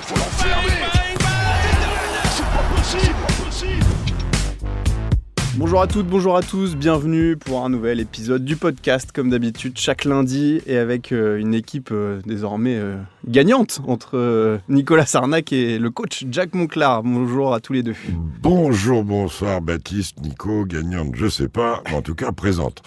faut l'enfermer. C'est pas possible. Bonjour à toutes, bonjour à tous, bienvenue pour un nouvel épisode du podcast comme d'habitude chaque lundi et avec une équipe désormais gagnante entre Nicolas Sarnac et le coach Jack Monclar. Bonjour à tous les deux. Bonjour, bonsoir Baptiste, Nico, gagnante, je sais pas, mais en tout cas présente.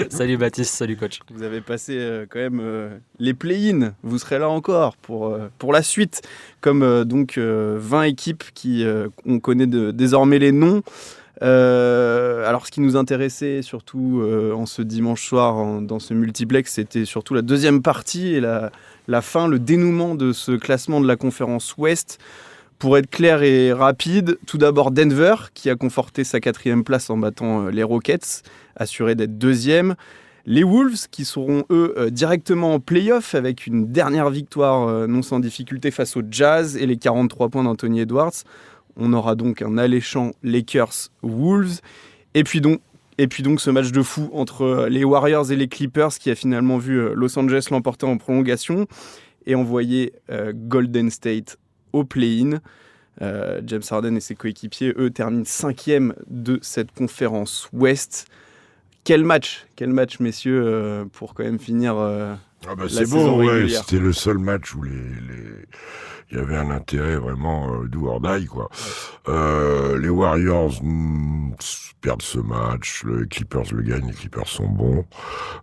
Salut Baptiste, salut coach. Vous avez passé quand même les play-in, vous serez là encore pour la suite, comme donc 20 équipes qui on connaît désormais les noms. Alors ce qui nous intéressait surtout en ce dimanche soir dans ce multiplex, c'était surtout la deuxième partie et la fin, le dénouement de ce classement de la conférence Ouest. Pour être clair et rapide, tout d'abord Denver qui a conforté sa 4e place en battant les Rockets, assuré d'être 2e. Les Wolves qui seront eux directement en play-off avec une dernière victoire non sans difficulté face au Jazz et les 43 points d'Anthony Edwards. On aura donc un alléchant Lakers-Wolves. Et puis donc ce match de fou entre les Warriors et les Clippers qui a finalement vu Los Angeles l'emporter en prolongation et envoyer Golden State au play-in. James Harden et ses coéquipiers, eux, terminent 5e de cette conférence Ouest. Quel match, messieurs, pour quand même finir la c'est saison beau, régulière. C'était le seul match où il y avait un intérêt vraiment do or die, quoi. Ouais. Les Warriors perdent ce match, les Clippers le gagnent, les Clippers sont bons.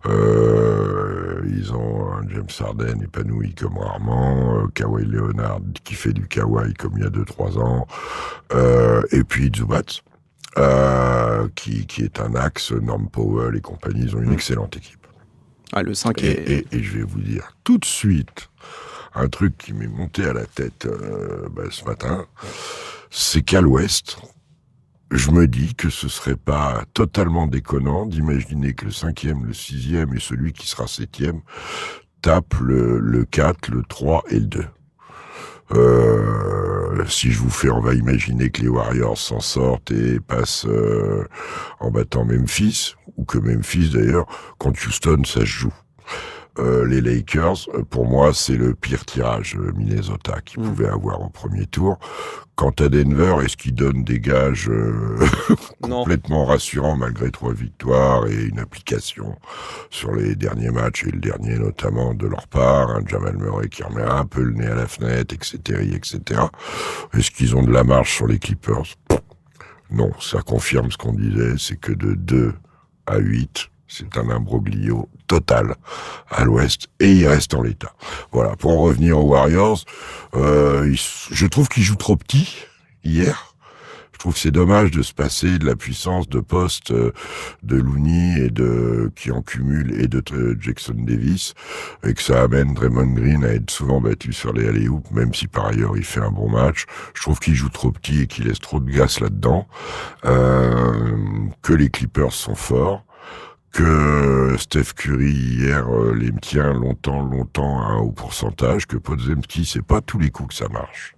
Ils ont un James Harden épanoui comme rarement, Kawhi Leonard qui fait du Kawhi comme il y a 2-3 ans, et puis Zubac. Qui est un axe, Norm Powell et compagnie, ils ont une excellente équipe. Ah, le 5 et je vais vous dire tout de suite un truc qui m'est monté à la tête ce matin, c'est qu'à l'Ouest, je me dis que ce serait pas totalement déconnant d'imaginer que le 5e, le 6e et celui qui sera 7e tapent le 4, le 3 et le 2. Si je vous fais, on va imaginer que les Warriors s'en sortent et passent en battant Memphis, ou que Memphis d'ailleurs, contre Houston, ça se joue. Les Lakers, pour moi, c'est le pire tirage Minnesota qu'ils pouvaient avoir au premier tour. Quant à Denver, est-ce qu'ils donnent des gages complètement rassurants malgré 3 victoires et une application sur les derniers matchs et le dernier notamment de leur part, un Jamal Murray qui remet un peu le nez à la fenêtre, etc. Est-ce qu'ils ont de la marge sur les Clippers ? Non, ça confirme ce qu'on disait, c'est que de 2 à 8, c'est un imbroglio total à l'Ouest et il reste en l'état. Voilà, pour en revenir aux Warriors, je trouve qu'ils jouent trop petit hier. Je trouve que c'est dommage de se passer de la puissance de poste de Looney qui en cumule et de Jackson Davis et que ça amène Draymond Green à être souvent battu sur les alley-oops, même si par ailleurs il fait un bon match. Je trouve qu'il joue trop petit et qu'il laisse trop de glace là-dedans. Que les Clippers sont forts. Que Steph Curry hier les tient longtemps à un haut pourcentage, que Podziemski, c'est pas tous les coups que ça marche.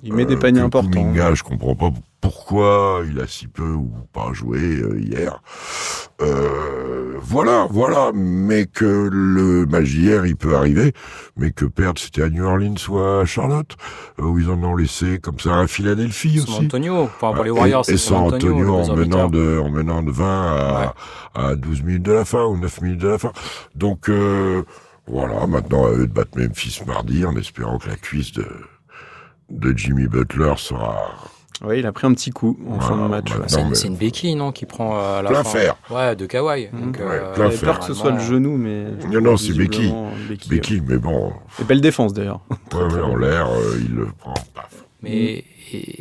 Il met des paniers importants. Kuminga, je comprends pas pourquoi il a si peu ou pas joué hier. Voilà, mais que le match d'hier, il peut arriver, mais que perdre, c'était à New Orleans ou à Charlotte, où ils en ont laissé comme ça à Philadelphie aussi. San Antonio, pour les Warriors, et San Antonio en menant de 20 à 12 minutes de la fin, ou 9 minutes de la fin. Donc, voilà, maintenant à eux de battre Memphis mardi, en espérant que la cuisse de Jimmy Butler sera... Oui, il a pris un petit coup en fin de match. C'est une béquille, non, qui prend à la plein fin. fer. Ouais, de Kawhi. Donc, plein j'ai peur que ce soit le genou, mais... Non, c'est béquille. Béquille, mais bon... Et belle défense, d'ailleurs. Ouais, en l'air, il le prend, paf. Mais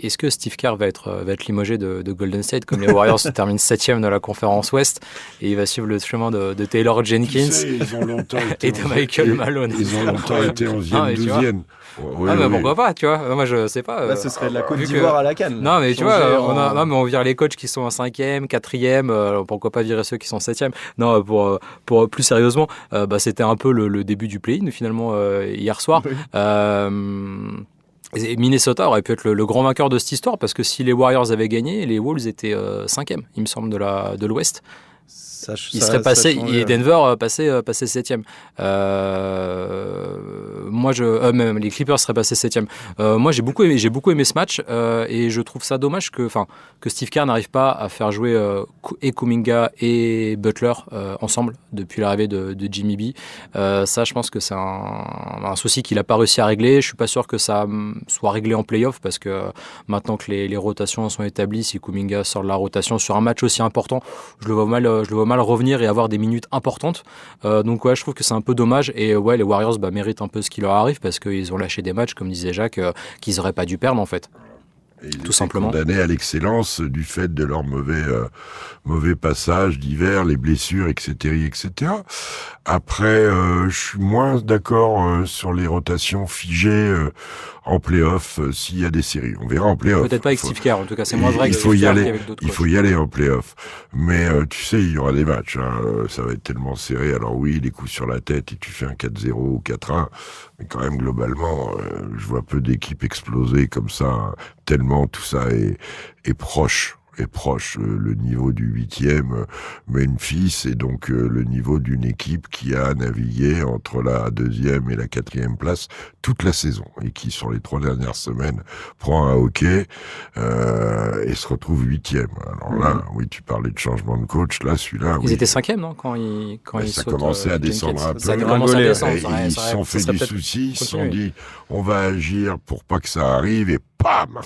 est-ce que Steve Kerr va être limogé de Golden State, comme les Warriors se terminent 7e de la conférence Ouest, et il va suivre le chemin de Taylor Jenkins ils ont longtemps été et de Michael Malone. Ils ont longtemps été 11e, 12e. Mais pourquoi pas, tu vois. Moi, je sais pas. Là, ce serait de la Côte d'Ivoire à la canne. Non, mais tu vois, on vire les coachs qui sont en 5e, 4e, pourquoi pas virer ceux qui sont 7e. Non, pour plus sérieusement, c'était un peu le début du play-in, finalement, hier soir. Oui. Minnesota aurait pu être le grand vainqueur de cette histoire, parce que si les Warriors avaient gagné, les Wolves étaient 5e, il me semble, de l'Ouest. Il serait passé, et Denver passé 7e. même les Clippers seraient passés 7e. Moi, j'ai beaucoup aimé ce match et je trouve ça dommage que Steve Kerr n'arrive pas à faire jouer et Kuminga et Butler ensemble depuis l'arrivée de Jimmy B. Ça, je pense que c'est un souci qu'il n'a pas réussi à régler. Je suis pas sûr que ça soit réglé en play-off parce que maintenant que les rotations sont établies, si Kuminga sort de la rotation sur un match aussi important, je le vois mal revenir et avoir des minutes importantes. Donc ouais, je trouve que c'est un peu dommage et ouais, les Warriors méritent un peu ce qui leur arrive parce qu'ils ont lâché des matchs, comme disait Jacques, qu'ils n'auraient pas dû perdre en fait. Et ils tout simplement. Condamnés à l'excellence du fait de leur mauvais passage d'hiver, les blessures, etc. Après, je suis moins d'accord sur les rotations figées en play-off s'il y a des séries. On verra en play-off. Peut-être pas avec Steve Kerr, en tout cas c'est moins vrai que il faut Steve y Kerr aller, qu'avec d'autres il coachs. faut y aller en play-off. Mais tu sais, il y aura des matchs. Ça va être tellement serré. Alors oui, les coups sur la tête et tu fais un 4-0 ou 4-1. Mais quand même, globalement, je vois peu d'équipes exploser comme ça, tellement tout ça est proche. Le niveau du 8e Memphis et donc le niveau d'une équipe qui a navigué entre la 2e et la 4e place toute la saison et qui sur les 3 dernières semaines prend un hockey et se retrouve 8e. Alors là, oui, tu parlais de changement de coach, là celui-là... Ils oui, étaient 5e, non, quand ils ça sautent, commençait à descendre un peu. Ça a commencé à descendre. Ils se sont fait du souci, ils se sont dit on va agir pour pas que ça arrive et bam.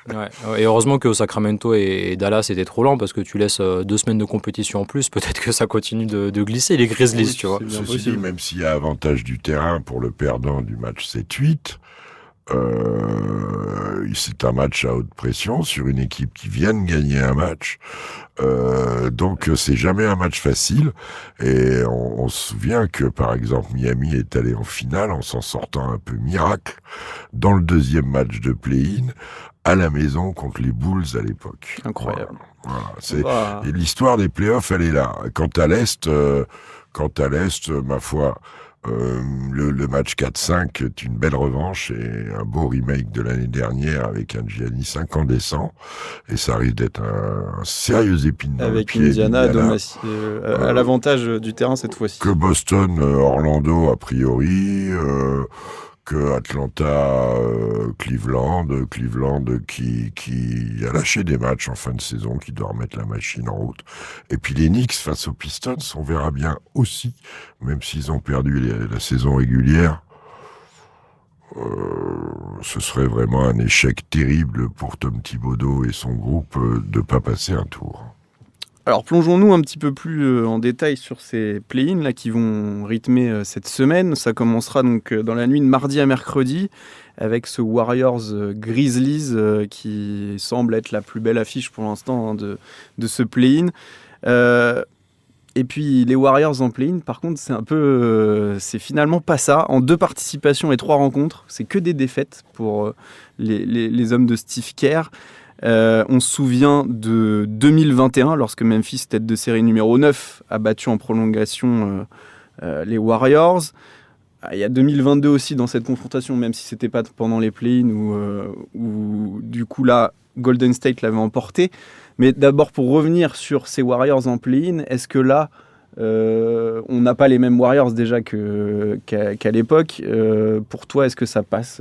Ouais. Et heureusement que Sacramento et Dallas étaient trop lents parce que tu laisses 2 semaines de compétition en plus, peut-être que ça continue de glisser les Grizzlies, Oui, tu vois. Ceci dit, même s'il y a avantage du terrain pour le perdant du match 7-8, c'est un match à haute pression sur une équipe qui vient de gagner un match. Donc c'est jamais un match facile et on se souvient que par exemple Miami est allé en finale en s'en sortant un peu miracle dans le 2e match de play-in à la maison contre les Bulls à l'époque. Incroyable. Voilà. Et l'histoire des playoffs, elle est là. Quant à l'Est, ma foi, le match 4-5 est une belle revanche et un beau remake de l'année dernière avec un Giannis incandescent. Et ça risque d'être un sérieux épine dans le pied. Avec Indiana à l'avantage du terrain cette fois-ci. Que Boston, Orlando a priori, que Atlanta, Cleveland qui a lâché des matchs en fin de saison, qui doit remettre la machine en route. Et puis les Knicks face aux Pistons, on verra bien aussi, même s'ils ont perdu la saison régulière. Ce serait vraiment un échec terrible pour Tom Thibodeau et son groupe de pas passer un tour. Alors plongeons-nous un petit peu plus en détail sur ces play-ins là, qui vont rythmer cette semaine. Ça commencera donc dans la nuit de mardi à mercredi avec ce Warriors Grizzlies qui semble être la plus belle affiche pour l'instant de ce play-in. Et puis les Warriors en play-in, par contre, c'est finalement pas ça. En 2 participations et 3 rencontres, c'est que des défaites pour les hommes de Steve Kerr. On se souvient de 2021, lorsque Memphis, tête de série numéro 9, a battu en prolongation les Warriors. Il y a 2022 aussi dans cette confrontation, même si c'était pas pendant les play-ins où du coup là, Golden State l'avait emporté. Mais d'abord, pour revenir sur ces Warriors en play-in, est-ce que là, on n'a pas les mêmes Warriors déjà qu'à l'époque pour toi, est-ce que ça passe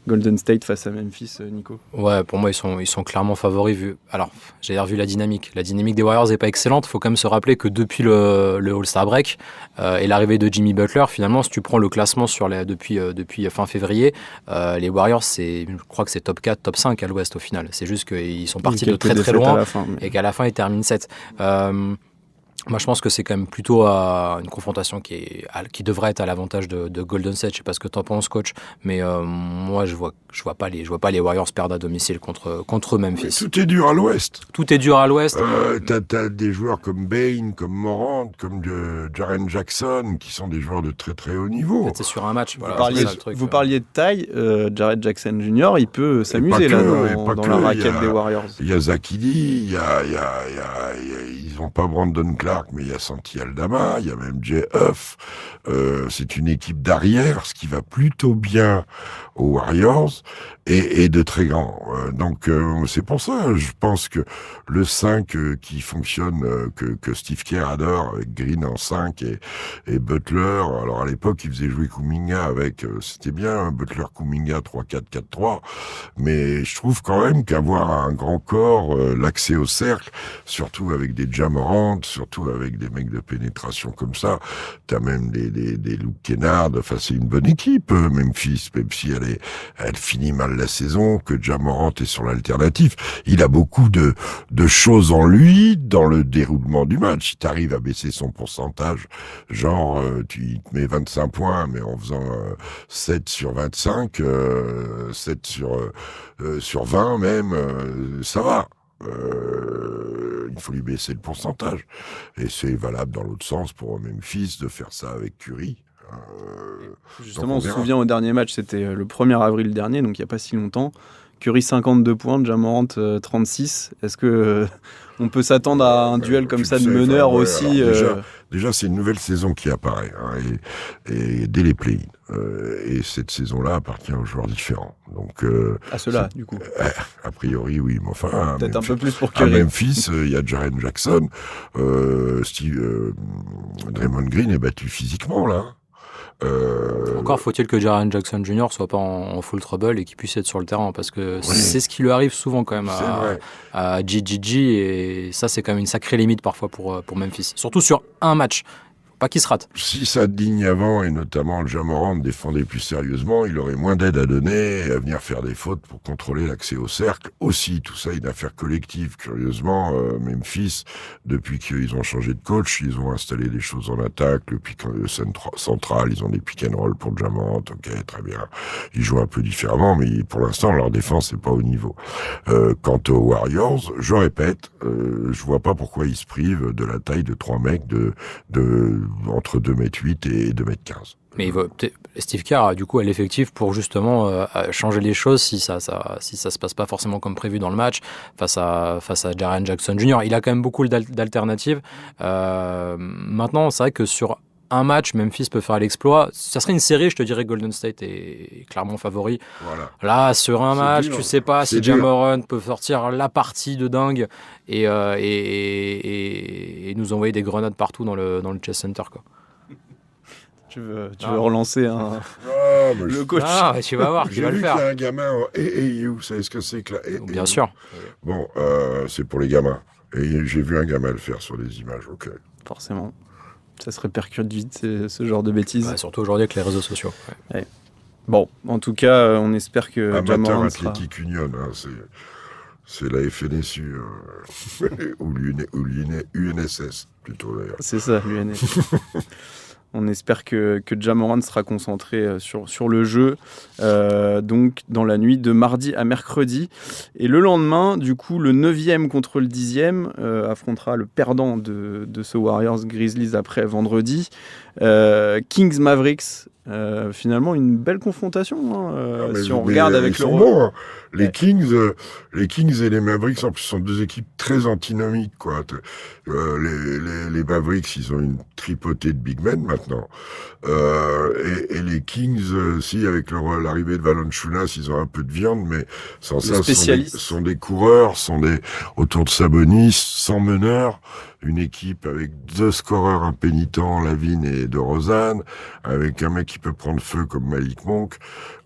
Golden State face à Memphis, Nico? Ouais, pour moi, ils sont clairement favoris. Vu la dynamique. La dynamique des Warriors n'est pas excellente. Il faut quand même se rappeler que depuis le All-Star Break et l'arrivée de Jimmy Butler, finalement, si tu prends le classement depuis fin février, les Warriors, je crois que c'est top 4, top 5 à l'Ouest au final. C'est juste qu'ils sont partis de très très loin et qu'à la fin, ils terminent 7. Moi, je pense que c'est quand même plutôt une confrontation qui devrait être à l'avantage de Golden State. Je sais pas ce que t'en penses, coach, mais moi, je vois pas les Warriors perdre à domicile contre Memphis. Mais tout est dur à l'Ouest. Tout est dur à l'Ouest. T'as des joueurs comme Bane, comme Morant, comme Jaren Jackson, qui sont des joueurs de très très haut niveau. Peut-être c'est sur un match. Vous parliez de taille. Jaren Jackson Jr. Il peut s'amuser là dans la raquette des Warriors. Il y a Zach Edey, ils ont pas Brandon Clark Clark, mais il y a Santi Aldama, il y a même Jay Huff. C'est une équipe d'arrière, ce qui va plutôt bien aux Warriors, et de très grand. Donc c'est pour ça, je pense que le 5 qui fonctionne, que Steve Kerr adore, avec Green en 5 et Butler. Alors à l'époque, il faisait jouer Kuminga avec, c'était bien, Butler Kuminga 3-4-4-3, mais je trouve quand même qu'avoir un grand corps, l'accès au cercle, surtout avec des Ja Morant, surtout avec des mecs de pénétration comme ça, t'as même des Luke Kennard, enfin c'est une bonne équipe, Memphis, même si elle finit mal la saison, que Ja Morant est sur l'alternative. Il a beaucoup de choses en lui dans le déroulement du match. Si t'arrives à baisser son pourcentage, genre tu te mets 25 points, mais en faisant 7 sur 25, 7 sur 20 même, ça va. Il faut lui baisser le pourcentage. Et c'est valable dans l'autre sens pour Memphis de faire ça avec Curry. Justement, on se souvient au dernier match, c'était le 1er avril dernier, donc il n'y a pas si longtemps. Curry 52 points, Ja Morant 36. Est-ce que on peut s'attendre à un duel comme ça de meneurs aussi Déjà, c'est une nouvelle saison qui apparaît, et dès les play-in. Et cette saison-là appartient aux joueurs différents. Donc, à ceux-là, du coup. A priori, oui, mais enfin. Peut-être un peu plus pour Curry. À Memphis, il y a Jaren Jackson. Draymond Green est battu physiquement, là. Encore faut-il que Jaren Jackson Jr. soit pas en full trouble et qu'il puisse être sur le terrain, parce que c'est ce qui lui arrive souvent quand même à GGG, et ça c'est quand même une sacrée limite parfois pour Memphis, surtout sur un match. Pas qu'il se rate. Si ça digne avant, et notamment Ja Morant défendait plus sérieusement, il aurait moins d'aide à donner et à venir faire des fautes pour contrôler l'accès au cercle. Aussi, tout ça est une affaire collective. Curieusement, Memphis, depuis qu'ils ont changé de coach, ils ont installé des choses en attaque, le pick central, ils ont des pick and roll pour Ja Morant, ok, très bien. Ils jouent un peu différemment, mais pour l'instant, leur défense n'est pas au niveau. Quant aux Warriors, je répète, je vois pas pourquoi ils se privent de la taille de 3 mecs entre 2,8 m et 2,15 m. Mais Steve Kerr a du coup l'effectif pour justement changer les choses si ça se passe pas forcément comme prévu dans le match face à Jaren Jackson Jr. Il a quand même beaucoup d'alternatives. Maintenant, c'est vrai que sur un match, Memphis peut faire l'exploit. Ça serait une série, je te dirais Golden State est clairement favori. Voilà. Là, sur un match, dur. Tu sais pas si dur. Ja Morant peut sortir la partie de dingue et nous envoyer des grenades partout dans le Chess Center, quoi. Tu veux relancer le coach. Ah, tu vas voir, tu J'ai vas le vu faire. qu'il y a un gamin en AAU, vous savez ce que c'est que la AAU? Bien sûr. Bon, c'est pour les gamins. Et j'ai vu un gamin le faire sur des images, ok. Forcément. Ça se répercute vite, ce genre de bêtises. Ouais, surtout aujourd'hui avec les réseaux sociaux. Ouais. Bon, en tout cas, on espère que Ja Amateur Morant Athletic Union, c'est la FNSU, ou l'UNSS, plutôt d'ailleurs. C'est ça, l'UNS. On espère que Ja Morant sera concentré sur le jeu, donc dans la nuit de mardi à mercredi. Et le lendemain, du coup, le 9e contre le 10e affrontera le perdant de ce Warriors Grizzlies après vendredi. Kings Mavericks, finalement une belle confrontation, si on regarde avec ils sont bons, hein. Les Kings et les Mavericks en plus sont deux équipes très antinomiques, quoi. Les Mavericks, ils ont une tripotée de big men maintenant, et les Kings, si avec l'arrivée de Valanciunas, ils ont un peu de viande, mais sans ça, sont des coureurs, autour de Sabonis, sans meneur. Une équipe avec 2 scoreurs impénitents, Lavine et DeRozan, avec un mec qui peut prendre feu comme Malik Monk,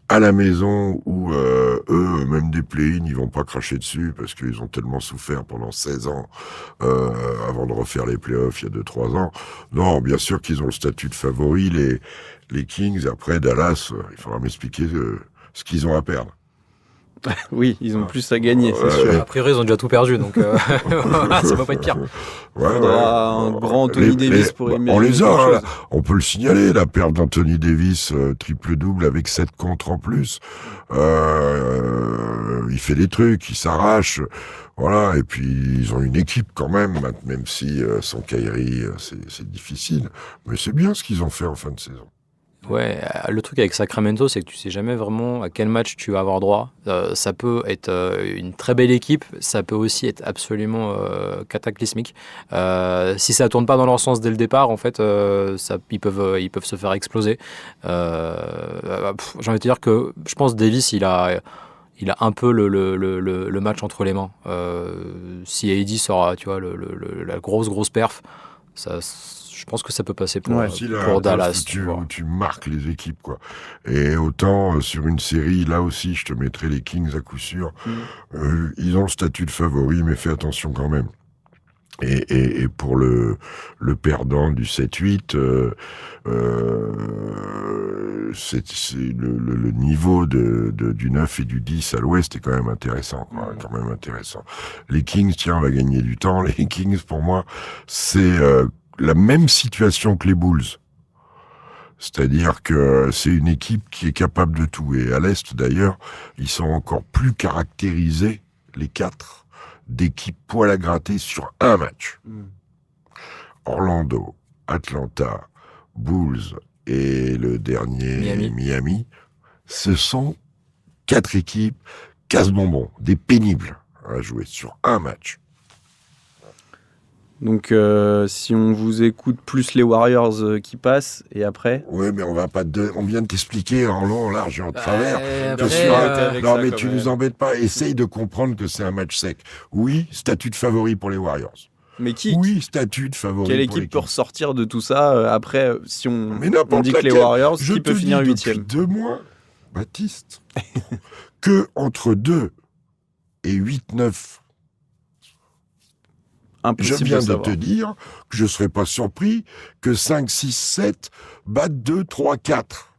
à la maison où eux, même des play-in, ils vont pas cracher dessus parce qu'ils ont tellement souffert pendant 16 ans avant de refaire les play-offs il y a 2-3 ans. Non, bien sûr qu'ils ont le statut de favori, les Kings. Après, Dallas, il faudra m'expliquer ce qu'ils ont à perdre. Oui, ils ont plus à gagner, c'est sûr. A priori, ils ont déjà tout perdu, donc ça va pas être pire. Il faudra un grand Anthony Davis pour imaginer. On les a, quelque chose. on peut le signaler, la perte d'Anthony Davis, triple-double avec 7 contres en plus. Il fait des trucs, il s'arrache. Voilà, et puis ils ont une équipe quand même si sans Kyrie, c'est difficile. Mais c'est bien ce qu'ils ont fait en fin de saison. Ouais, le truc avec Sacramento, c'est que tu sais jamais vraiment à quel match tu vas avoir droit. Ça peut être une très belle équipe, ça peut aussi être absolument cataclysmique. Si ça tourne pas dans leur sens dès le départ, en fait, ils peuvent se faire exploser. J'ai envie de te dire que je pense que Davis, il a un peu le match entre les mains. Si AD sort, tu vois, la grosse perf, je pense que ça peut passer pour Dallas. Où tu marques les équipes, quoi. Et autant sur une série, là aussi, je te mettrais les Kings à coup sûr. Ils ont le statut de favori, mais fais attention quand même. Et pour le perdant du 7-8, c'est le niveau du 9 et du 10 à l'ouest est quand même intéressant, quoi, quand même intéressant. Les Kings, tiens, on va gagner du temps. Les Kings, pour moi, c'est la même situation que les Bulls. C'est-à-dire que c'est une équipe qui est capable de tout. Et à l'Est, d'ailleurs, ils sont encore plus caractérisés, les 4, d'équipes poil à gratter sur un match. Orlando, Atlanta, Bulls et le dernier Miami. Ce sont 4 équipes casse-bonbons, des pénibles à jouer sur un match. Donc, si on vous écoute plus les Warriors qui passent, et après... Oui, mais on vient de t'expliquer en long, en large et en travers. Non, mais tu nous embêtes pas. Essaye de comprendre que c'est un match sec. Oui, statut de favori pour les Warriors. Mais statut de favori. Quelle équipe peut ressortir de tout ça après, si on dit que les laquelle, Warriors, qui peut finir 8e? Depuis 2 mois, Baptiste, que entre 2 et 8-9, impossible je viens de te dire que je ne serais pas surpris que 5, 6, 7 battent 2, 3, 4.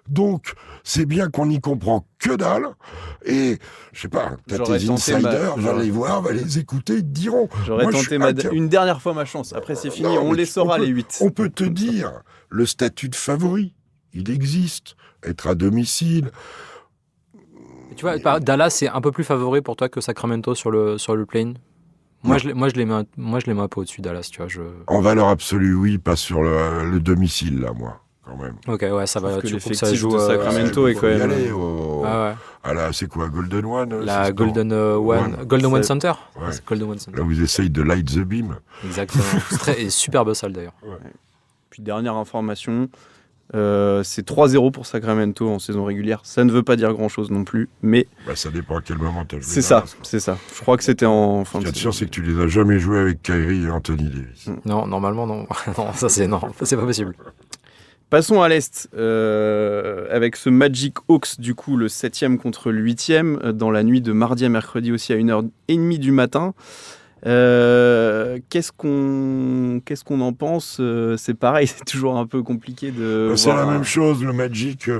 Donc, c'est bien qu'on n'y comprend que dalle. Et, je sais pas, t'as tes insiders, va les voir, va les écouter, ils te diront. J'aurais tenté une dernière fois ma chance. Après, c'est fini, on les saura, les 8. On peut te dire, le statut de favori, il existe. Être à domicile. Tu vois, Dallas, c'est un peu plus favori pour toi que Sacramento sur le play-in. Moi, je les mets un peu au-dessus Dallas, tu vois. En valeur absolue, oui, pas sur le domicile, là, moi, quand même. Ok, ouais, ça va. Tu que ça joue. Sacramento est quand même. Aller c'est quoi, Golden One? La Golden One Center. Ouais. C'est Golden One Center. Là, vous essayez de light the beam. Exactement. Et superbe salle d'ailleurs. Ouais. Puis dernière information. C'est 3-0 pour Sacramento en saison régulière. Ça ne veut pas dire grand-chose non plus, mais... ça dépend à quel moment tu as joué. C'est ça. Je crois que c'était en fin de saison. Ce qui est sûr, c'est que tu les as jamais joués avec Kyrie et Anthony Davis. Non, normalement, non. Non, c'est pas possible. Passons à l'Est, avec ce Magic Hawks, du coup, le 7e contre le 8e, dans la nuit de mardi à mercredi aussi à 1h30 du matin. Qu'est-ce qu'on en pense? C'est pareil, c'est toujours un peu compliqué de c'est voir la même chose, le Magic,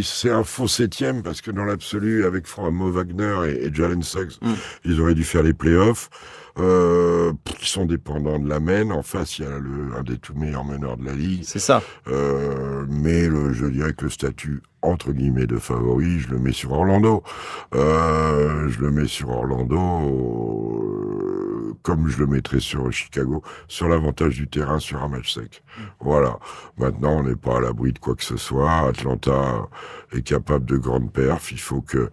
c'est un faux 7e, parce que dans l'absolu, avec Mo Wagner et Jalen Suggs, ils auraient dû faire les playoffs. Qui sont dépendants de la main. En face, il y a un des tout meilleurs meneurs de la ligue. C'est ça. Mais je dirais que le statut entre guillemets de favori, je le mets sur Orlando. Comme je le mettrais sur Chicago, sur l'avantage du terrain sur un match sec. Voilà. Maintenant, on n'est pas à l'abri de quoi que ce soit. Atlanta est capable de grandes perfs. Il faut que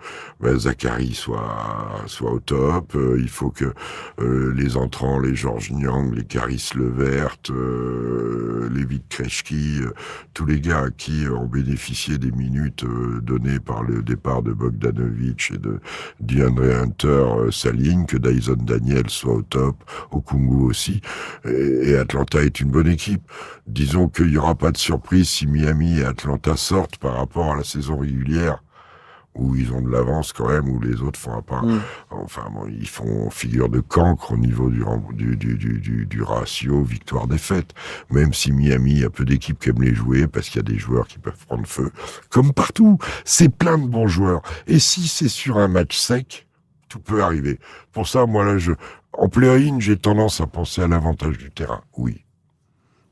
Zachary soit au top. Il faut que les entrants, les Georges Niang, les Caris Levert, les Vit Krejci, tous les gars qui ont bénéficié des minutes données par le départ de Bogdanovic et de DeAndre Hunter s'alignent, que Dyson Daniels soit au top, Okungu aussi, et Atlanta est une bonne équipe. Disons qu'il n'y aura pas de surprise si Miami et Atlanta sortent par rapport à la saison régulière, où ils ont de l'avance quand même, où les autres font ils font figure de cancre au niveau du ratio victoire-défaite. Même si Miami, il y a peu d'équipes qui aiment les jouer, parce qu'il y a des joueurs qui peuvent prendre feu. Comme partout, c'est plein de bons joueurs. Et si c'est sur un match sec, tout peut arriver. Pour ça, moi là, en play-in, j'ai tendance à penser à l'avantage du terrain, oui.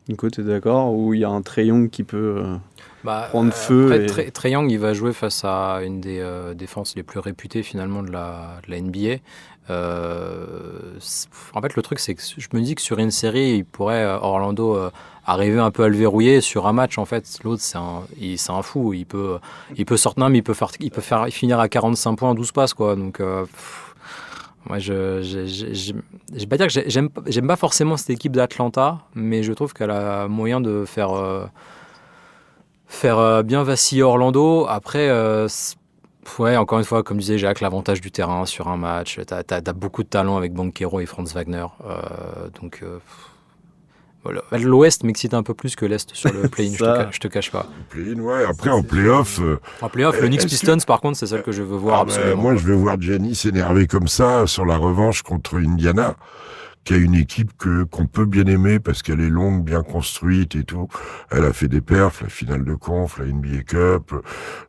Nico, t'es d'accord? Ou il y a un Trae Young qui peut prendre feu? Trae Young, il va jouer face à une des défenses les plus réputées finalement de la NBA. En fait, le truc, c'est que je me dis que sur une série, il pourrait Orlando arriver un peu à le verrouiller sur un match. En fait, l'autre c'est un fou. Il peut sortir, mais il peut faire finir à 45 points, 12 passes quoi. Donc moi, je vais pas dire que j'aime pas forcément cette équipe d'Atlanta, mais je trouve qu'elle a moyen de faire bien vaciller Orlando. Après, ouais, encore une fois, comme disait Jacques, l'avantage du terrain sur un match. T'as beaucoup de talent avec Banchero et Franz Wagner. Voilà. L'Ouest m'excite un peu plus que l'Est sur le play-in, je te cache pas. Play-in, ouais. Après, en play-off... le Knicks Pistons, par contre, c'est celle que je veux voir absolument. Moi, je veux voir Giannis s'énerver comme ça sur la revanche contre Indiana, qui a une équipe qu'on peut bien aimer parce qu'elle est longue, bien construite et tout. Elle a fait des perfs, la finale de conf, la NBA Cup.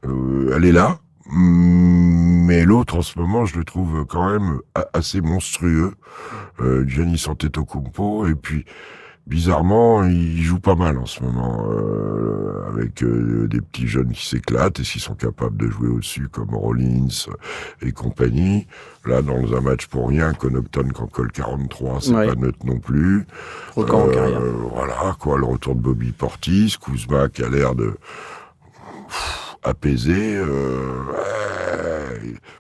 Elle est là. Mais l'autre, en ce moment, je le trouve quand même assez monstrueux. Giannis Antetokounmpo, et puis bizarrement, il joue pas mal en ce moment, avec des petits jeunes qui s'éclatent et qui sont capables de jouer au-dessus, comme Rollins et compagnie. Là, dans un match pour rien, Connaughton qui en colle 43, c'est pas neutre non plus. Record en carrière. Voilà, quoi, le retour de Bobby Portis, Kuzma qui a l'air de... apaisé,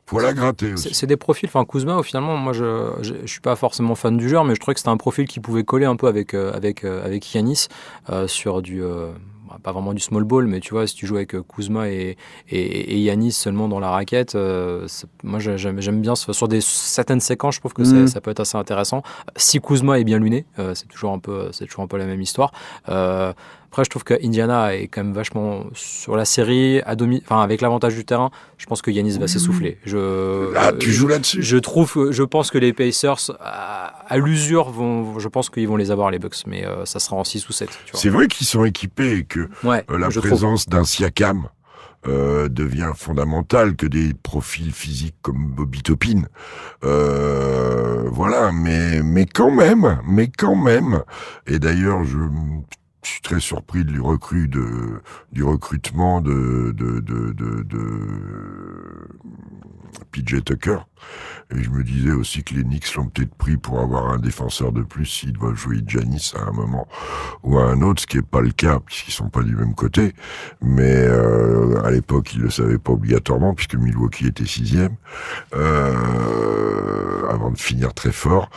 poil à gratter aussi. C'est des profils, enfin Kuzma, finalement, moi je suis pas forcément fan du joueur, mais je trouvais que c'était un profil qui pouvait coller un peu avec Giannis sur du... pas vraiment du small ball, mais tu vois, si tu joues avec Kuzma et Giannis seulement dans la raquette, moi j'aime bien sur certaines séquences, je trouve que ça peut être assez intéressant. Si Kuzma est bien luné, c'est toujours un peu la même histoire. Après, je trouve que Indiana est quand même vachement sur la série avec l'avantage du terrain. Je pense que Giannis va s'essouffler. Tu joues là-dessus. Je pense que les Pacers, à l'usure, je pense qu'ils vont les avoir, les Bucks, mais ça sera en 6 ou 7. Tu vois. C'est vrai qu'ils sont équipés et que la présence d'un Siakam devient fondamentale, que des profils physiques comme Bobby Toppin. Voilà, mais quand même. Et d'ailleurs, je suis très surpris du recrutement de PJ Tucker. Et je me disais aussi que les Knicks l'ont peut-être pris pour avoir un défenseur de plus s'ils doivent jouer Giannis à un moment ou à un autre, ce qui est pas le cas puisqu'ils sont pas du même côté. Mais à l'époque, ils le savaient pas obligatoirement puisque Milwaukee était 6e avant de finir très fort.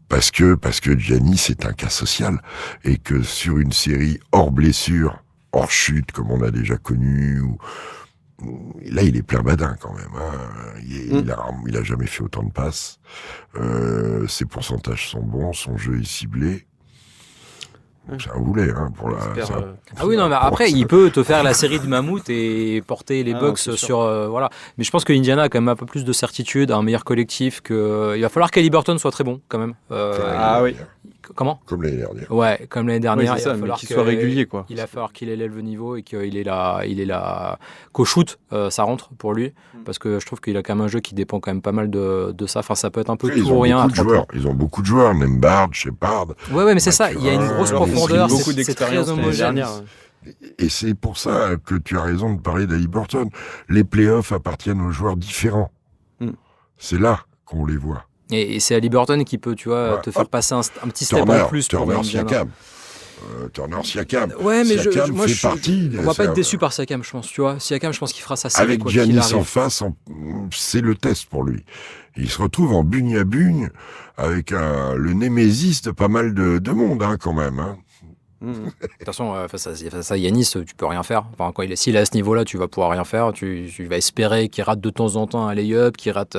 Parce que Giannis est un cas social et que sur une série hors blessure, hors chute comme on a déjà connu, là il est plein badin quand même. Il a jamais fait autant de passes. Ses pourcentages sont bons, son jeu est ciblé. C'est un boulet pour la. Ah oui, non, mais après il peut te faire la série de mammouth et porter les Bucks sur voilà. Mais je pense que Indiana a quand même un peu plus de certitude, un meilleur collectif. Il va falloir qu'Haliburton soit très bon quand même. Oui. Comment ? Comme l'année dernière. Ouais, comme l'année dernière. Oui, c'est ça, mais qu'il soit régulier, quoi. Il va falloir qu'il élève le niveau et qu'il est là, qu'au shoot, ça rentre pour lui. Parce que je trouve qu'il a quand même un jeu qui dépend quand même pas mal de ça. Enfin, ça peut être un peu tout ou rien. Ils ont beaucoup de joueurs, Nembhard, Shepard. Ouais, mais c'est ça. Il y a une grosse profondeur. Beaucoup C'est très homogène. Et c'est pour ça que tu as raison de parler d'Haliburton. Les playoffs appartiennent aux joueurs différents. C'est là qu'on les voit. Et c'est Haliburton qui peut, tu vois, te faire passer un petit step en plus pour Siakam. Siakam. Ouais, mais Siakam moi, on va pas être déçu par par Siakam, je pense. Tu vois, Siakam, je pense qu'il fera sa série. Avec Giannis en face, c'est le test pour lui. Il se retrouve en bugne à bugne avec le némésis de pas mal de monde, quand même. De toute façon, face à Giannis, tu peux rien faire. Enfin, s'il est à ce niveau-là, tu vas pouvoir rien faire. Tu vas espérer qu'il rate de temps en temps un lay-up, qu'il rate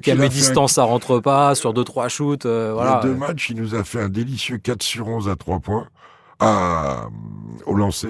qu'à mes-distance, ça rentre pas, sur 2-3 shoots. Voilà. Il y a 2 matchs, il nous a fait un délicieux 4/11 à 3 points au lancer.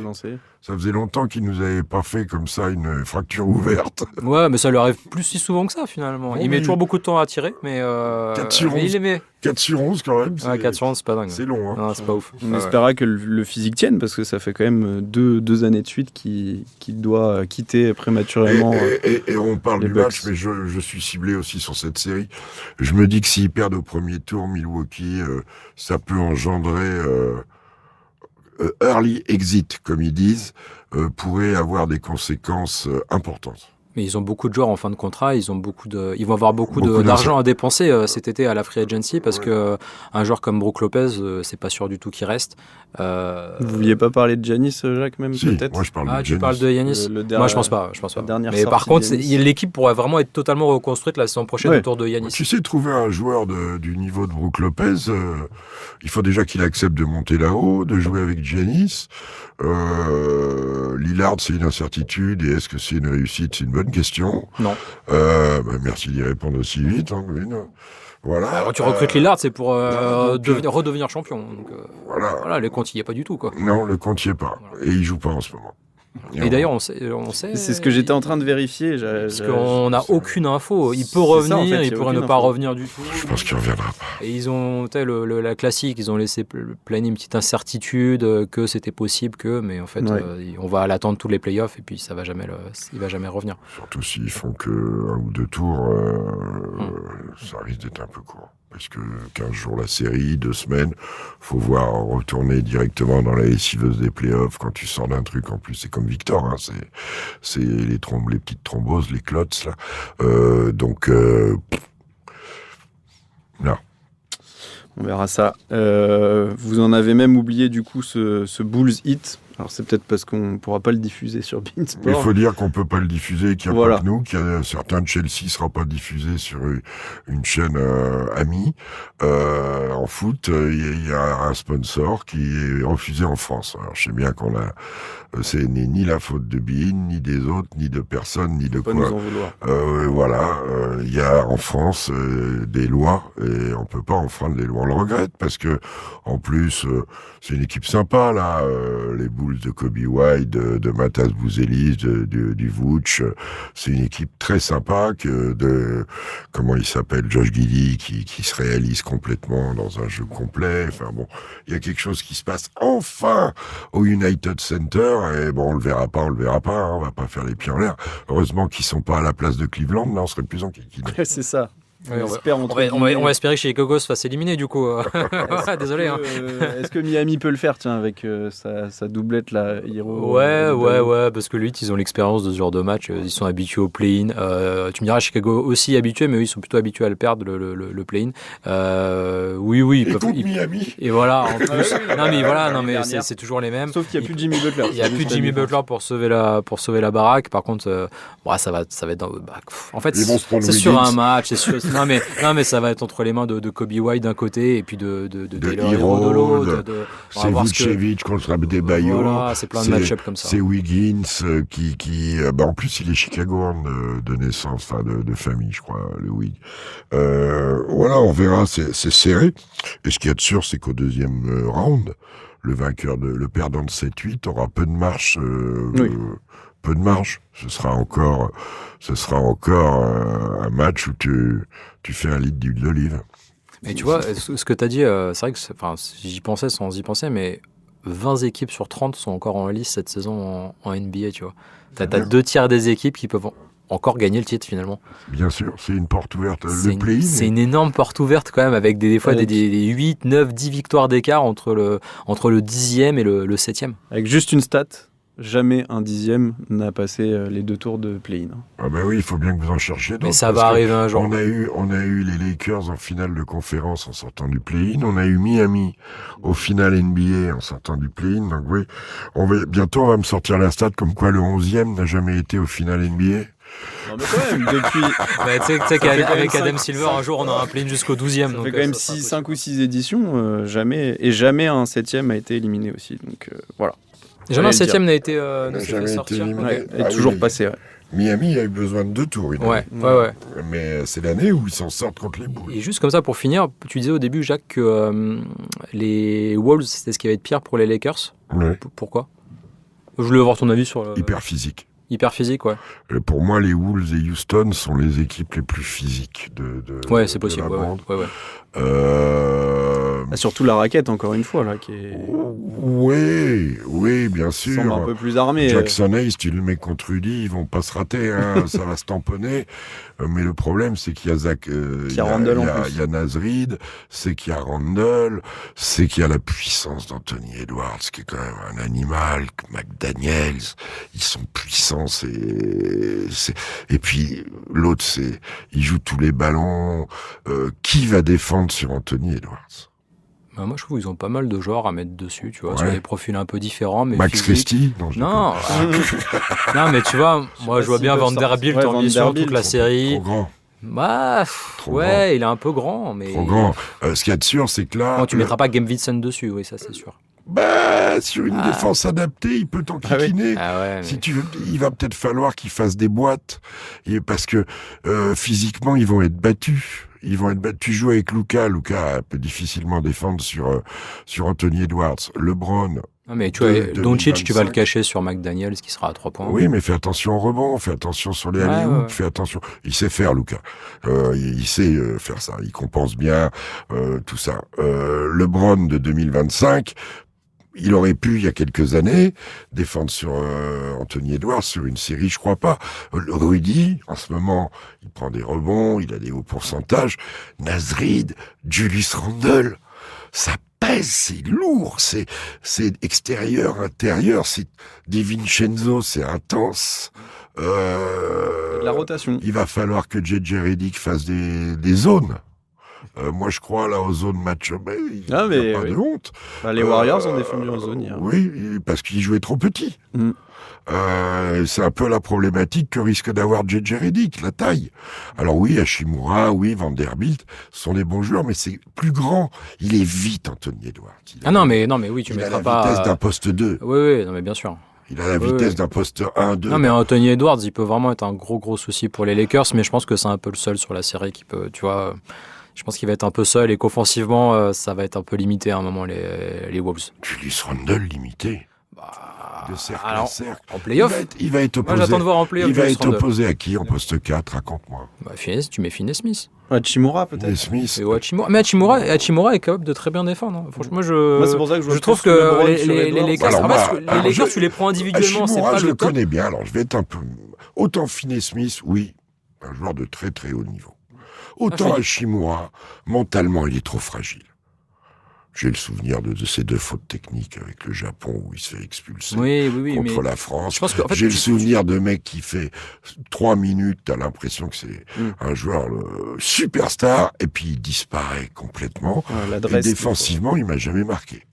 Ça faisait longtemps qu'il nous avait pas fait comme ça une fracture ouverte. Ouais, mais ça lui arrive plus si souvent que ça, finalement. Il met toujours beaucoup de temps à tirer, mais 4/11, il les met. 4/11 quand même. 4/11, c'est pas dingue. C'est long. Non, c'est pas ouf. On espéra que le physique tienne, parce que ça fait quand même 2 années de suite qu'il doit quitter prématurément. Et on parle les du Bucks. match, mais je suis ciblé aussi sur cette série. Je me dis que s'ils perdent au premier tour, Milwaukee, ça peut engendrer... early exit, comme ils disent, pourrait avoir des conséquences importantes. Mais ils ont beaucoup de joueurs en fin de contrat, ils vont avoir beaucoup Beaucoup d'argent à dépenser cet été à la free agency parce que un joueur comme Brook Lopez, c'est pas sûr du tout qu'il reste. Vous vouliez pas parler de Giannis, Jacques, même Si, peut-être moi je parle de Tu Giannis. parles de Giannis Moi, je pense pas. la dernière Mais par sortie contre, de Giannis. l'équipe pourrait vraiment être totalement reconstruite la saison prochaine Ouais. autour de Giannis. Tu sais, trouver un joueur du niveau de Brook Lopez, il faut déjà qu'il accepte de monter là-haut, de jouer avec Giannis. Lillard, c'est une incertitude, et est-ce que c'est une réussite? C'est une bonne question. Non. Merci d'y répondre aussi vite, hein, Glenn. Voilà. Alors, tu recrutes Lillard, c'est pour donc, redevenir champion. Donc, voilà, les comptes, il n'y a pas du tout, quoi. Non, le compte y est pas. Voilà. Et il joue pas en ce moment. Et d'ailleurs, on sait. C'est ce que j'étais en train de vérifier. Parce qu'on n'a aucune info. Il peut C'est revenir, ça, en fait, il il y a pourrait ne aucune pas info. revenir du tout. Je pense qu'il reviendra pas. Et ils ont, la classique, ils ont laissé planer une petite incertitude que c'était possible mais en fait, Ouais. on va l'attendre tous les playoffs et puis il va jamais revenir. Surtout s'ils font que 1 ou 2 tours, ça risque d'être un peu court. Parce que 15 jours la série, 2 semaines, faut voir retourner directement dans la lessiveuse des playoffs quand tu sors d'un truc. En plus, c'est comme Victor, hein, c'est les petites thromboses, les clots, là. Non. On verra ça. Vous en avez même oublié du coup ce Bulls hit. Alors c'est peut-être parce qu'on ne pourra pas le diffuser sur Il Beansport. faut dire qu'on peut pas le diffuser, qu'il n'y a Voilà. pas que nous, qu'il y a certains de Chelsea sera pas diffusé sur une chaîne amie. En foot, il y a un sponsor qui est refusé en France. Alors je sais bien ce n'est ni la faute de Bein, ni des autres, ni de personne, ni de Pas quoi. nous en vouloir. Voilà, il y a en France des lois et on peut pas enfreindre les lois. On le regrette parce que en plus c'est une équipe sympa là, les Bulls de Kobe White, de Matas Bouzelis, du Vooch. C'est une équipe très sympa comment il s'appelle, Josh Giddey qui se réalise complètement dans un jeu complet. Enfin bon, il y a quelque chose qui se passe enfin au United Center et bon on le verra pas, hein, on va pas faire les pieds en l'air. Heureusement qu'ils sont pas à la place de Cleveland, là on serait plus en kikiné. Ouais, c'est ça. Ouais, On espère entre on guillemets. va espérer que Chicago se fasse éliminer du coup. Désolé. Hein. Est-ce que Miami peut le faire, tiens, avec sa doublette là, Hero? Ouais, parce que lui, ils ont l'expérience de ce genre de match. Ils sont habitués au play-in. Tu me diras, Chicago aussi habitué, mais eux, ils sont plutôt habitués à le perdre, le play-in. Oui, ils Et peuvent. contre Miami. Et voilà, en plus. L'année mais dernière. c'est toujours les mêmes. Sauf qu'il n'y a plus de Jimmy Butler. Il n'y a plus de Jimmy Butler pour sauver la baraque. Par contre, ça va être dans. En fait, Ils vont se prendre c'est sur Wiggins. un match. C'est sûr. Non, mais ça va être entre les mains de Kobe White d'un côté et puis de Taylor Hero de l'autre. On va C'est voir ce que. Vucevic contre Adebayo. Voilà, c'est plein de match-up comme ça. C'est Wiggins qui en plus il est Chicagoan de naissance, enfin de famille, je crois, le Wig. Voilà, on verra, c'est serré. Et ce qu'il y a de sûr, c'est qu'au deuxième round, le perdant de 7-8 aura peu de marche. Oui. Peu de marge. Ce sera encore un match où tu fais un litre d'huile d'olive. Mais tu vois, ce que tu as dit, c'est vrai que j'y pensais sans y penser, mais 20 équipes sur 30 sont encore en lice cette saison en NBA, tu vois. T'as 2 tiers des équipes qui peuvent encore gagner le titre finalement. Bien sûr, c'est une porte ouverte. C'est une énorme porte ouverte quand même, avec des fois des 8, 9, 10 victoires d'écart entre le 10e et le 7e. Avec juste une stat, jamais un 10e n'a passé les 2 tours de play-in. Ah bah oui, il faut bien que vous en cherchiez d'autres. Mais ça parce va que arriver un jour. On a eu les Lakers en finale de conférence en sortant du play-in. On a eu Miami au final NBA en sortant du play-in. Donc oui, bientôt on va me sortir la stat comme quoi le 11e n'a jamais été au final NBA. Non mais quand même, depuis... Mais tu sais fait quand qu'avec même Adam 5, Silver, un jour on aura un play-in jusqu'au 12e. Ça donc, fait quand même ça sera 5 ou 6 éditions, jamais un 7e a été éliminé aussi. Donc voilà. Jamais un J'allais le 7e n'a été Jamais été sortir. éliminé. Ouais, Ah est toujours oui. passé. Ouais. Miami a eu besoin de 2 tours. Ouais. Mais c'est l'année où ils s'en sortent contre les Bulls. Et juste comme ça pour finir, tu disais au début, Jacques, que les Wolves, c'était ce qui va être pire pour les Lakers. Ouais. Pourquoi? Je voulais avoir ton avis sur Hyper physique. hyper physique, ouais. Pour moi, les Wolves et Houston sont les équipes les plus physiques de Ouais, c'est de possible. la bande. Ouais. Ah, surtout la raquette, encore une fois, là, qui est... Oui, bien sûr. semble un peu plus armée. Jackson Hayes, tu le mets contre Rudy, ils vont pas se rater, hein, ça va se tamponner. Mais le problème, c'est qu'il y a Qu'il y a Randle en plus. il y a Naz Reid, c'est qu'il y a Randle, c'est qu'il y a la puissance d'Anthony Edwards, qui est quand même un animal, McDaniels, ils sont puissants. puissant, et puis l'autre, il joue tous les ballons. Qui va défendre sur Anthony Edwards? Bah, moi, je trouve qu'ils ont pas mal de joueurs à mettre dessus, tu vois, Ouais. sur des profils un peu différents. Mais Max Christie? Non, je Non, non, mais tu vois, moi, je vois s'ils bien peuvent Vanderbilt sortir. en Ouais, mission toute Vanderbilt, la déconne. série. Trop grand. Bah, Trop ouais, grand. il est un peu grand, mais. Trop grand. Ce qu'il y a de sûr, c'est que là... Bon, tu mettras pas Game Vincent dessus, oui, ça c'est sûr. Bah, sur une Ah. défense adaptée, il peut Ah oui. t'enquiquiner. Ah ouais. Si tu veux, il va peut-être falloir qu'ils fassent des boîtes, parce que physiquement, ils vont être battus. Tu joues avec Luka peut difficilement défendre sur Anthony Edwards. LeBron, Non, mais tu vois, de- Doncic, tu vas le 2025. cacher sur McDaniels qui sera à 3 points. oui, mais fais attention au rebond, fais attention sur les Ouais, alley-oops, ouais. fais attention. Il sait faire, Luka. Il sait faire ça. Il compense bien tout ça. LeBron de 2025, il aurait pu, il y a quelques années, défendre sur Anthony Edwards sur une série, je crois pas. Rudy, en ce moment, il prend des rebonds, il a des hauts pourcentages. Nasrid, Julius Randle, ça pèse, c'est lourd, c'est extérieur, intérieur, c'est DiVincenzo, c'est intense. De la rotation. Il va falloir que JJ Redick fasse des zones. Moi, je crois là aux zones match-up. Il n'y Ah, mais a pas oui. de honte. Bah, les Warriors ont défendu en zone hier. Oui, parce qu'ils jouaient trop petits. Mm. C'est un peu la problématique que risque d'avoir JJ Redick, la taille. Alors oui, Hachimura, oui, Vanderbilt sont des bons joueurs, mais c'est plus grand. Il est vite, Anthony Edwards. Ah non, mais oui, tu il a mettras la pas. vitesse d'un poste 2. Oui, oui, non, mais bien sûr. Il a la Oui, vitesse oui. d'un poste 1, 2. Non, mais Anthony Edwards, il peut vraiment être un gros souci pour les Lakers, mais je pense que c'est un peu le seul sur la série qui peut, tu vois. Je pense qu'il va être un peu seul et qu'offensivement, ça va être un peu limité à un moment, les Wolves. Julius Randle limité. Bah, De cercle alors, à cercle. en playoff, Il va être moi opposé. j'attends de voir en playoff. Il va Julius être Randle. opposé à qui en poste 4? Raconte-moi. Bah, tu mets Finney Smith. Hachimura, Will peut-être. Smith. Et Hachimura. Mais Hachimura est capable de très bien défendre. Hein. Franchement, Moi, c'est pour ça que je vois trouve plus LeBron que sur les Edwards. Lakers, Alors, en fait, moi, les alors, Lakers, je- tu les prends individuellement, c'est Hachimura, pas je le le top. connais bien, alors je vais être un peu... Autant Finney Smith, oui, un joueur de très très haut niveau. Autant Philippe. Hachimura, mentalement, il est trop fragile. J'ai le souvenir de ces 2 fautes techniques avec le Japon où il se fait expulser Oui, contre mais la France. je pense qu'en fait, J'ai le souvenir de mec qui fait 3 minutes, t'as l'impression que c'est Mm. un joueur superstar, et puis il disparaît complètement. Ouais, Et l'adresse. défensivement, il m'a jamais marqué.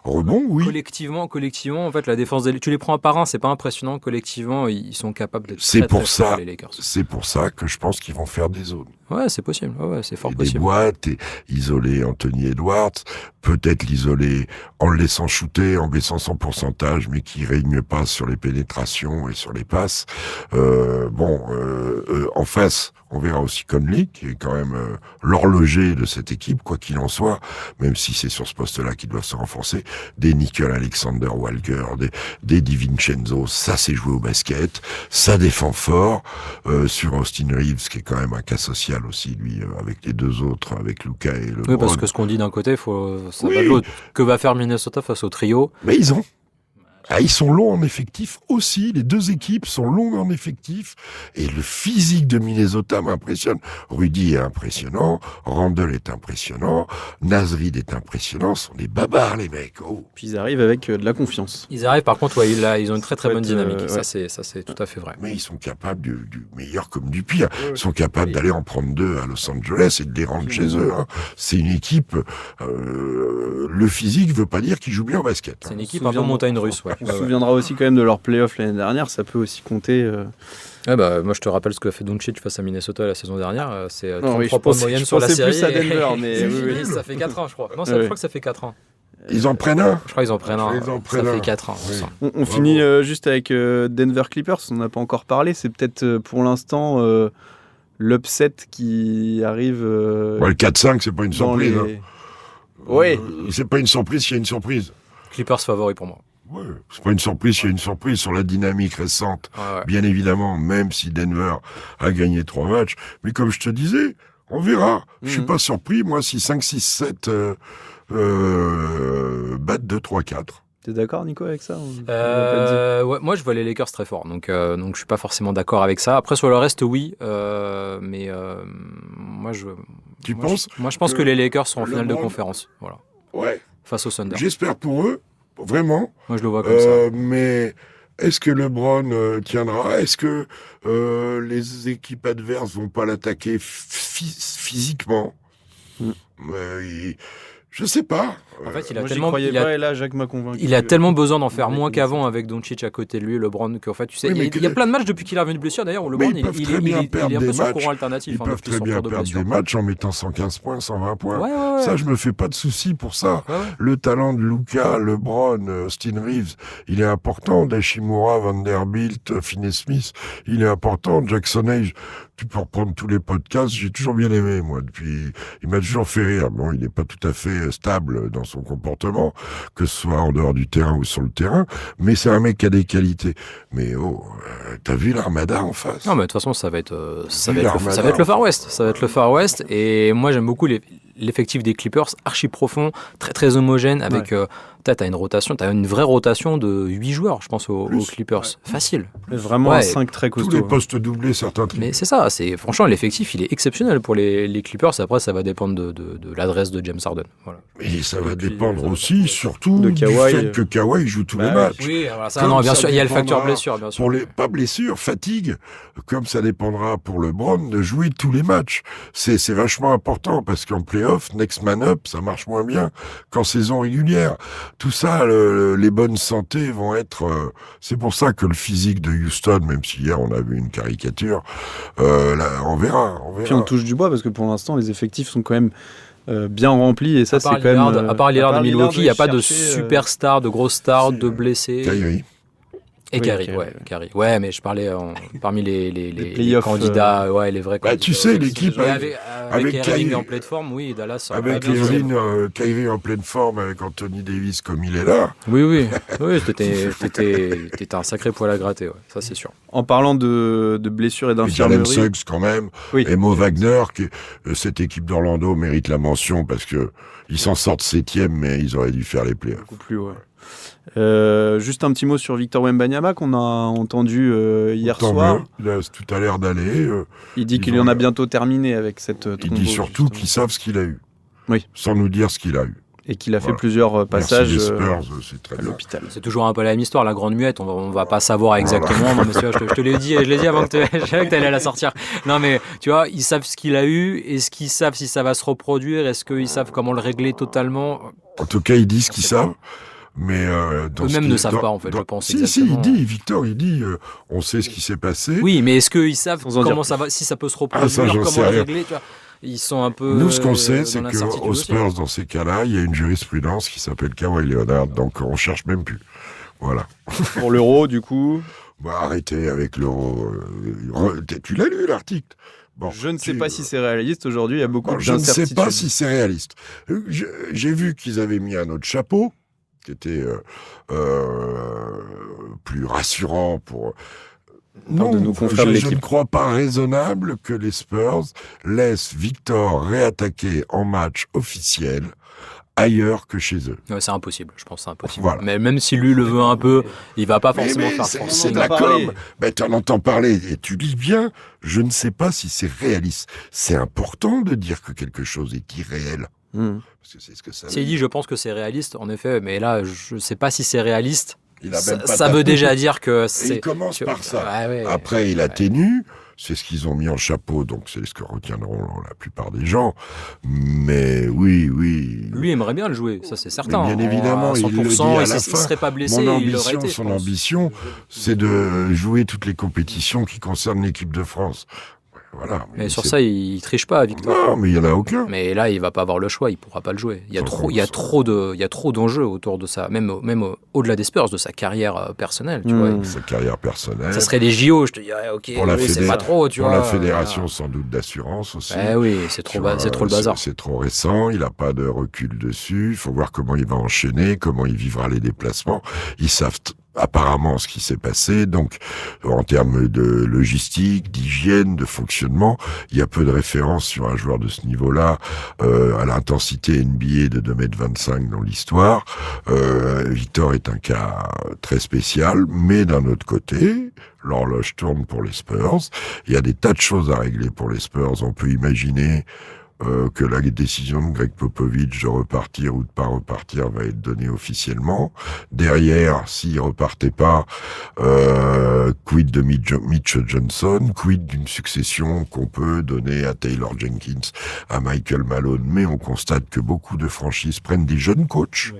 Rebond, oui. collectivement, en fait, la défense tu les prends un par un, c'est pas impressionnant. Collectivement, ils sont capables d'être C'est très, pour très ça. forts, les Lakers. C'est pour ça que je pense qu'ils vont faire des zones. Ouais, c'est possible. Ouais, c'est fort Et des possible. boîtes, et isoler Anthony Edwards, peut-être l'isoler en le laissant shooter, en baissant son pourcentage, mais qui règne pas sur les pénétrations et sur les passes. En face, on verra aussi Conley, qui est quand même l'horloger de cette équipe, quoi qu'il en soit, même si c'est sur ce poste-là qu'ils doivent se renforcer. Des Nickel Alexander Walker, des DiVincenzo, ça c'est joué au basket, ça défend fort. Sur Austin Reeves, qui est quand même un cas social aussi, lui, avec les 2 autres, avec Luka et LeBron. Oui, parce que ce qu'on dit d'un côté, ça Oui. va de l'autre. Que va faire Minnesota face au trio? Mais ils sont longs en effectif aussi. Les 2 équipes sont longues en effectif. Et le physique de Minnesota m'impressionne. Rudy est impressionnant. Randle est impressionnant. Nasrid est impressionnant. Ce sont des babards, les mecs. Oh. Puis ils arrivent avec de la confiance. Ils arrivent, par contre, ouais, ils ont une très Faut bonne être, dynamique. ouais. Ça, c'est tout à fait vrai. Mais ils sont capables du meilleur comme du pire. Ils sont capables d'aller en prendre 2 à Los Angeles et de les rendre chez eux. Hein. C'est une équipe... le physique veut pas dire qu'ils jouent bien au basket. C'est Hein. une équipe un peu montagne russe. Ouais. On se souviendra aussi quand même de leur playoff l'année dernière, ça peut aussi compter. Ouais, bah, moi, je te rappelle ce que fait Doncic face à Minnesota la saison dernière. C'est Non, 33 oui, je points de pensais- moyenne je sur la pensais série. plus à Denver, et- mais et oui, oui. ça fait 4 ans, je crois. Non, Ouais. je crois que ça fait 4 ans. Ils en prennent un. Je crois qu'ils en prennent un. Ils en Ça prennent un. fait 4 ans. Oui. ça. On Bravo. finit juste avec Denver Clippers, on n'a pas encore parlé, c'est peut-être pour l'instant l'upset qui arrive Ouais, le 4-5, c'est pas une dans surprise. les... Ouais. C'est pas une surprise s'il y a une surprise. Clippers favori pour moi. Ouais, c'est pas une surprise s'il y a une surprise sur la dynamique récente. Ouais, ouais. Bien évidemment, même si Denver a gagné 3 matchs. Mais comme je te disais, on verra. Je suis Mhm. pas surpris, moi, si 5, 6, 7 battent 2, 3, 4. T'es d'accord Nico avec ça? On l'a pas dit. Ouais, moi, je vois les Lakers très forts, donc je suis pas forcément d'accord avec ça. Après, sur le reste, oui, mais moi, je pense que que les Lakers sont en finale de LeBron- conférence, voilà, Ouais, face au Thunder. j'espère pour eux, vraiment. Moi, je le vois comme ça. Mais Est-ce que LeBron tiendra? Est-ce que les équipes adverses vont pas l'attaquer physiquement? Je sais pas. En fait, il a Moi, j'y tellement, croyais il a- pas, et là, Jacques m'a convaincu. il a tellement besoin d'en faire Ouais, moins mais qu'avant avec Doncic à côté de lui, LeBron, qu'en fait, tu sais, Oui, mais il y a plein de matchs depuis qu'il est revenu de blessure d'ailleurs où Mais LeBron ils peuvent il très bien est un perdre peu des sur le matchs. courant alternatif. Ils hein, peuvent depuis très son bien retour de perdre blessure. des matchs en mettant 115 points, 120 points. Ouais. Ça, je me fais pas de soucis pour ça. Ouais. Le talent de Luka, LeBron, Austin Reeves, il est important. Hachimura, Vanderbilt, Finney-Smith, il est important. Jackson Hayes, tu peux reprendre tous les podcasts. J'ai toujours bien aimé, moi. Depuis, il m'a toujours fait rire. Bon, il n'est pas tout à fait stable dans son comportement, que ce soit en dehors du terrain ou sur le terrain, mais c'est un mec qui a des qualités. Mais t'as vu l'Armada en face? Non, mais de toute façon, ça va être le Far West. Ça va être le Far West. Et moi, j'aime beaucoup l'effectif des Clippers, archi profond, très très homogène, avec t'as une rotation, t'as une vraie rotation de 8 joueurs, je pense, aux Clippers. Facile. Vraiment un 5 très Tous costaud. les postes doublés, certains triplés. Mais c'est ça, franchement, l'effectif, il est exceptionnel pour les Clippers. Après, ça va dépendre de l'adresse de James Harden. Voilà. Et ça va puis, dépendre ça va aussi, dépendre surtout, de du Kawhi. fait que Kawhi joue tous les Bah, matchs. Oui, voilà, ça, Comme non, bien ça sûr, il y a le dépendra facteur blessure, bien sûr. Pas blessure, fatigue, comme ça dépendra pour LeBron de jouer tous les matchs. C'est vachement important parce qu'en play-off, next man up, ça marche moins bien qu'en saison régulière. Tout ça, les bonnes santé vont être... c'est pour ça que le physique de Houston, même si hier on a vu une caricature, là, on verra. Puis on touche du bois parce que pour l'instant, les effectifs sont quand même bien remplis et ça, c'est À part quand même. Lillard, à part Lillard de Milwaukee, il n'y a pas de chercher, superstar, de grosses stars, de blessés. Kyrie. Et Oui, Kyrie, Kyrie. Kyrie. Ouais, mais je parlais parmi les playoffs, candidats, les vrais Bah, candidats. tu sais, l'équipe Mais avec avec Irving Kyrie- en pleine forme, oui, Dallas. Avec bien sûr. Kyrie en pleine forme, avec Anthony Davis comme il est là. Oui, t'étais un sacré poil à gratter, ouais, ça c'est sûr. En parlant de blessures et Et Jalen d'infirmerie. Suggs quand même. Oui. Et Mo Wagner, cette équipe d'Orlando mérite la mention parce que ils s'en sortent 7e, mais ils auraient dû faire les playoffs. Beaucoup plus haut, ouais. Juste un petit mot sur Victor Wembanyama qu'on a entendu hier Tant soir. mieux. Là, tout a l'air d'aller. Il dit Ils qu'il ont en a le- bientôt terminé avec cette Il thrombose, dit surtout justement. qu'ils savent ce qu'il a eu. Oui. Sans nous dire ce qu'il a eu. Et qu'il a fait Voilà. plusieurs passages Merci les Spurs, c'est très à bien. l'hôpital. C'est toujours un peu la même histoire, la grande muette, on va pas savoir exactement. Non, mais tu vois, je te l'ai dit avant que tu allais la sortir. Non, mais tu vois, ils savent ce qu'il a eu, est-ce qu'ils savent si ça va se reproduire, est-ce qu'ils savent comment le régler totalement? En tout cas, ils disent qu'ils savent. Mais dans ce Eux-mêmes qui- ne savent dans- pas, en fait, dans- je pense, Si, exactement. Victor, il dit, on sait ce qui s'est passé. Oui, mais est-ce qu'ils savent Sans en dire comment ça va, si ça peut se reproduire, Ah, ça, j'en comment sais le rien. régler, tu vois? Ils sont un peu. Nous, ce qu'on sait, dans c'est l'incertitude qu'aux aussi. Spurs, dans ces cas-là, il y a une jurisprudence qui s'appelle Kawhi Leonard, donc on cherche même plus. Voilà. Pour l'Euro, du coup, Bah, arrêtez avec l'euro. Tu l'as lu, l'article? Bon, je ne sais tu- pas si c'est réaliste aujourd'hui. Il y a beaucoup Bon, je ne d'incertitudes. sais pas si c'est réaliste. J'ai vu qu'ils avaient mis un autre chapeau, qui était plus rassurant pour... part de nos confrères de je ne l'équipe. crois pas raisonnable que les Spurs laissent Victor réattaquer en match officiel ailleurs que chez eux. Ouais, c'est impossible, je pense que c'est impossible. Voilà. Mais même si lui le veut un peu, il va pas forcément faire c'est forcer. de la entend parler. com. Ben, tu en entends parler et tu lis bien. Je ne sais pas si c'est réaliste. C'est important de dire que quelque chose est irréel. Parce que c'est ce que ça veut S'il dit, je pense que c'est réaliste, en effet, mais là, je sais pas si c'est réaliste. Il a même pas Ça veut tapé. déjà dire que Et c'est. il commence par ça. Ouais. Après, il atténue. C'est ce qu'ils ont mis en chapeau, donc c'est ce que retiendront la plupart des gens. Mais oui. Lui aimerait bien le jouer, ça c'est certain. Mais bien évidemment, À il le dit 100%, à et la s'il fin. serait pas blessé, Mon il l'aurait ambition, été. je son pense. ambition, c'est de jouer toutes les compétitions qui concernent l'équipe de France. Voilà. Mais sur c'est- ça, il triche pas, Victor. Non, mais il y en a aucun. Mais là, il va pas avoir le choix, il pourra pas le jouer. Il y a trop d'enjeux autour de ça, même au-delà des Spurs, de sa carrière personnelle, tu vois. Sa carrière personnelle. Ça serait des JO, je te dirais, ok, Pour la oui, c'est fédé- pas trop, tu pour vois. la fédération, sans doute, d'assurance aussi. Eh oui, c'est trop le bazar. C'est trop récent, il n'a pas de recul dessus. Il faut voir comment il va enchaîner, comment il vivra les déplacements. Ils savent apparemment ce qui s'est passé. Donc, en termes de logistique, d'hygiène, de fonctionnement, il y a peu de références sur un joueur de ce niveau-là à l'intensité NBA de 2,25 m dans l'histoire. Victor est un cas très spécial, mais d'un autre côté, l'horloge tourne pour les Spurs. Il y a des tas de choses à régler pour les Spurs. On peut imaginer que la décision de Greg Popovich de repartir ou de pas repartir va être donnée officiellement. Derrière, s'il repartait pas, quid de Mitch Johnson, quid d'une succession qu'on peut donner à Taylor Jenkins, à Michael Malone, mais on constate que beaucoup de franchises prennent des jeunes coachs. Oui.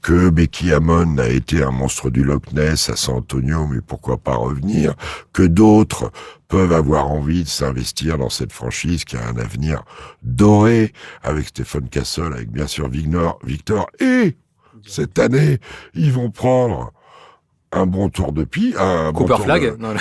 Que Becky Hammon a été un monstre du Loch Ness à San Antonio, mais pourquoi pas revenir, que d'autres peuvent avoir envie de s'investir dans cette franchise qui a un avenir doré, avec Stephen Castle, avec bien sûr Victor, et cette année, ils vont prendre un bon tour de piste, un Cooper bon tour Flag de... Non,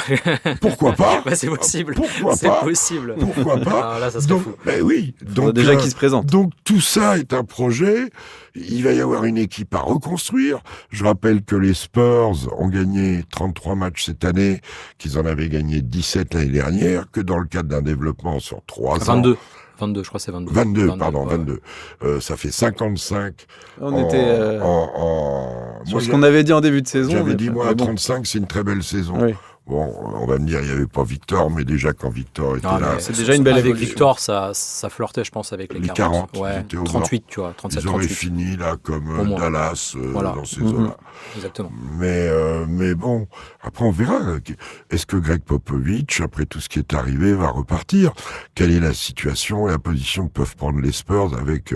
Pourquoi pas? Bah, c'est possible. Pourquoi c'est pas? possible. Pourquoi pas? Alors là, ça serait fou. Ben oui. Donc déjà qui se présente. Donc tout ça est un projet. Il va y avoir une équipe à reconstruire. Je rappelle que les Spurs ont gagné 33 matchs cette année, qu'ils en avaient gagné 17 l'année dernière, que dans le cadre d'un développement sur 3 ans. 22, je crois que c'est 22. 22. Ça fait 55. On était sur ce qu'on avait dit en début de saison. J'avais dit, moi, à 35, c'est une très belle saison. Oui. Bon, on va me dire, il n'y avait pas Victor, mais déjà quand Victor était là... C'est déjà une belle évolution. Avec Victor, ça flirtait, je pense, avec les 40. Ouais, 38, tu vois, 37, ils auraient 38. fini, là, comme Dallas, dans ces zones-là. Exactement. Mais bon, après, on verra. Est-ce que Greg Popovich, après tout ce qui est arrivé, va repartir? Quelle est la situation et la position que peuvent prendre les Spurs avec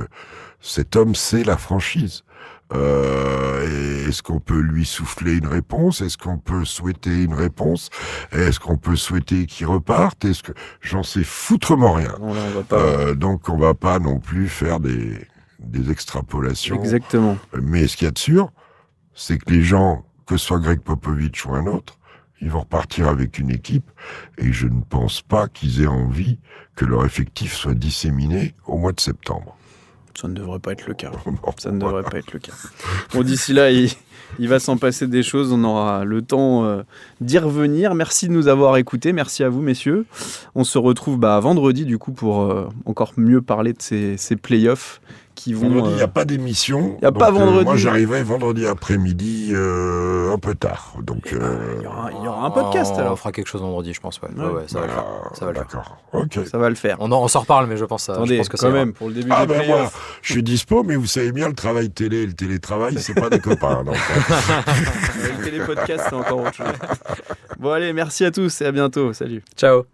cet homme? C'est la franchise. Est-ce qu'on peut lui souffler une réponse? Est-ce qu'on peut souhaiter une réponse? Est-ce qu'on peut souhaiter qu'il reparte? Est-ce que j'en sais foutrement rien? Non, là, on va pas... Donc on va pas non plus faire des extrapolations. Exactement. Mais ce qu'il y a de sûr, c'est que les gens, que ce soit Greg Popovich ou un autre, ils vont repartir avec une équipe et je ne pense pas qu'ils aient envie que leur effectif soit disséminé au mois de septembre. Ça ne devrait pas être le cas. Ça ne devrait pas être le cas. Bon, d'ici là, il va s'en passer des choses. On aura le temps d'y revenir. Merci de nous avoir écoutés. Merci à vous, messieurs. On se retrouve vendredi, du coup, pour encore mieux parler de ces playoffs qui vont... Vendredi, il n'y a pas d'émission. Il n'y a pas vendredi. Moi, j'arriverai vendredi après-midi un peu tard. Donc, il y aura un podcast, alors. On fera quelque chose vendredi, je pense. Ouais, ça va le faire. Ça va le faire. D'accord. Ok. Ça va le faire. On s'en reparle, mais je pense, Attendez, je pense que quand même, pour le début des playoffs. Moi, je suis dispo, mais vous savez bien, le travail télé et le télétravail, c'est pas des copains. Donc. Le télépodcast, c'est encore autre chose. Bon, allez, merci à tous et à bientôt. Salut. Ciao.